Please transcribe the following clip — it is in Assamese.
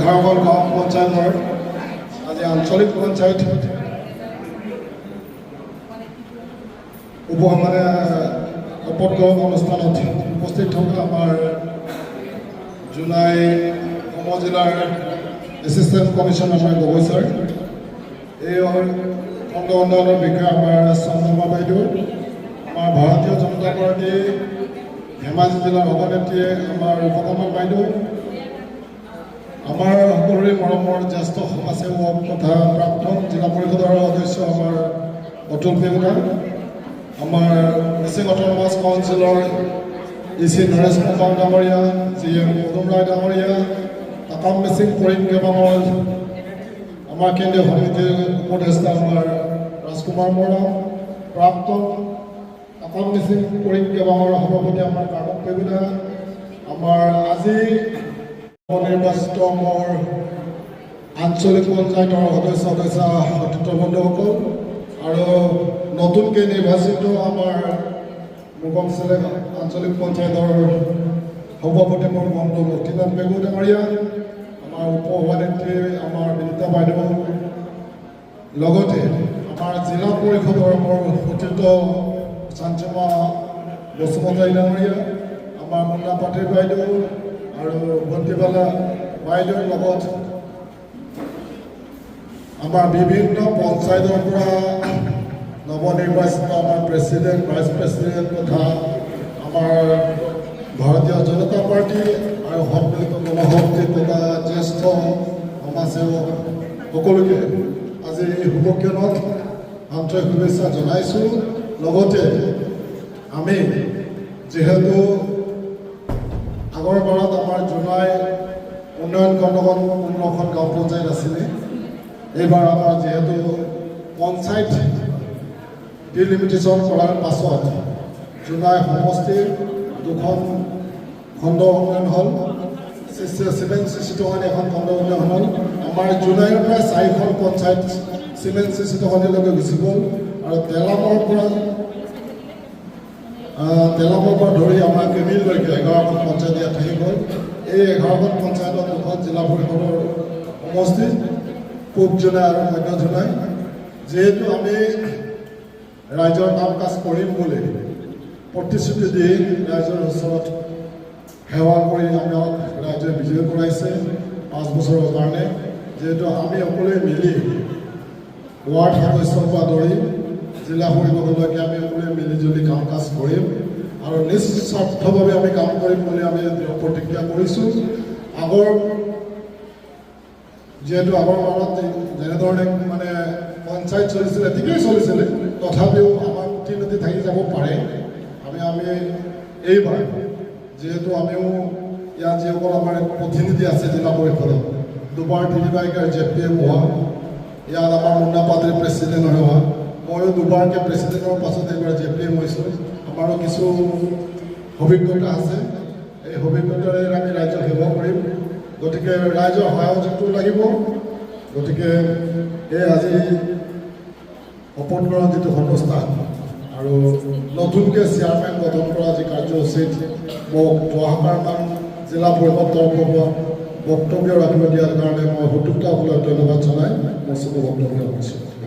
11খন গাঁও পঞ্চায়তৰ আজি আঞ্চলিক পঞ্চায়ত শপত গ্ৰহণ অনুষ্ঠানত উপস্থিত থকা আমাৰ জুলাই সমজিলাৰ এছিষ্টেণ্ট কমিশ্যনাৰ আমাৰ গগৈ ছাৰ, এই খণ্ড উন্নয়নৰ বিষয়ে আমাৰ চন্দ্ৰমা বাইদেউ, আমাৰ ভাৰতীয় জনতা পাৰ্টি ধেমাজি জিলাৰ সভানেত্ৰীয়ে আমাৰ ৰূপকমল বাইদেউ, আমাৰ সকলোৰে মৰমৰ জ্যেষ্ঠ সমাজসেৱক তথা প্ৰাক্তন জিলা পৰিষদৰ সদস্য আমাৰ অতুল পেগুনা, আমাৰ মিচিং অট'নমাছ কাউন্সিলৰ ইচি নৰেশ কুমাৰ ডাঙৰীয়া, GM পদুম ৰায় ডাঙৰীয়া, আকাম মিচিং কৰিম কেবাঙৰ আমাৰ কেন্দ্ৰীয় সমিতিৰ উপদেষ্টা আমাৰ ৰাজকুমাৰ বৰা, প্ৰাক্তন আকাম মিচিং কৰিম কেবাঙৰ সভাপতি আমাৰ কামক পেগুনা, আমাৰ আজি নিৰ্বাচিত মোৰ আঞ্চলিক পঞ্চায়তৰ সদস্য সতীৰ্থ বন্ধুসকল আৰু নতুনকৈ নিৰ্বাচিত আমাৰ মুগম চেলেক আঞ্চলিক পঞ্চায়তৰ সভাপতি মোৰ বন্ধু লক্ষীনাথ পেগু ডাঙৰীয়া, আমাৰ উপ সভানেত্ৰী আমাৰ বিনীতা বাইদেউ, লগতে আমাৰ জিলা পৰিষদৰ মোৰ সতীৰ্থ চাঞ্চমা বসুমতাৰী ডাঙৰীয়া, আমাৰ মুন্না পাটিল বাইদেউ আৰু ভণ্টিবালা বাইদেউৰ লগত আমাৰ বিভিন্ন পঞ্চায়তৰ পৰা নৱনিৰ্বাচিত আমাৰ প্ৰেছিডেণ্ট, ভাইচ প্ৰেছিডেণ্ট তথা আমাৰ ভাৰতীয় জনতা পাৰ্টি আৰু সন্মিলিত গণশক্তি তথা জ্যেষ্ঠ সমাজসেৱক সকলোকে আজি এই শুভক্ষণত আন্তৰিক শুভেচ্ছা জনাইছোঁ। লগতে আমি যিহেতু আগৰবাৰত আমাৰ জুলাই উন্নয়ন খণ্ডখন 15খন গাঁও পঞ্চায়ত আছিলে, এইবাৰ আমাৰ যিহেতু পঞ্চায়ত ডিলিমিটেশ্যন কৰাৰ পাছত জুলাই সমষ্টিৰ 2খন খণ্ড উন্নয়ন হ'ল, 762 এখন খণ্ড উন্নয়ন হ'ল। আমাৰ জুলাইৰ পৰা 4খন পঞ্চায়ত 762খনলৈকে গুচি গ'ল আৰু তেলামৰ পৰা ধৰি আমাৰ কেমিললৈকে 11খন পঞ্চায়ত ইয়াত থাকি গ'ল। এই 11খন পঞ্চায়তত 2খন জিলা পৰিষদৰ সমষ্টি, পূব জোনাই আৰু মধ্য জোনাই। যিহেতু আমি ৰাইজৰ কাম কাজ কৰিম বুলি প্ৰতিশ্ৰুতি দি ৰাইজৰ ওচৰত সেৱা কৰি আমাক ৰাইজে বিজয় কৰাইছে 5 বছৰৰ কাৰণে। যিহেতু আমি সকলোৱে মিলি ৱাৰ্ড সদস্যৰ পৰা ধৰি জিলা পৰিষদলৈকে আমি সকলোৱে মিলিজুলি কাম কাজ কৰিম আৰু নিস্বাৰ্থভাৱে আমি কাম কৰিম বুলি আমি প্ৰতিজ্ঞা কৰিছোঁ। যিহেতু আগৰ বাৰত যেনেধৰণে পঞ্চায়ত চলিছিলে ঠিকেই চলিছিলে, তথাপিও আমাৰ উন্নতি থাকি যাব পাৰে। আমি এইবাৰ যিহেতু আমিও ইয়াত যিসকল আমাৰ প্ৰতিনিধি আছে জিলা পৰিষদত 2বাৰ 3বাৰকৈ JPM হোৱা, ইয়াত আমাৰ মুন্না পাটিল প্ৰেছিডেণ্ট হোৱা, ময়ো 2বাৰকৈ প্ৰেছিডেণ্টৰ পাছত এইবাৰ JPM হৈছোঁ। আমাৰো কিছু অভিজ্ঞতা আছে, এই অভিজ্ঞতাৰে আমি ৰাইজক সেৱা কৰিম। গতিকে ৰাইজৰ সহযোগটো লাগিব। গতিকে এই আজি শপত গ্ৰহণ যিটো অনুষ্ঠান আৰু নতুনকৈ চেয়াৰমেন গঠন কৰা যি কাৰ্যসূচীত মোক যোৱাবাৰমান জিলা পৰিষদ তৰফৰ পৰা বক্তব্য ৰাখিব দিয়াৰ কাৰণে মই সুযোগসকলক ধন্যবাদ জনাই মোৰ বক্তব্য ৰাখিছোঁ।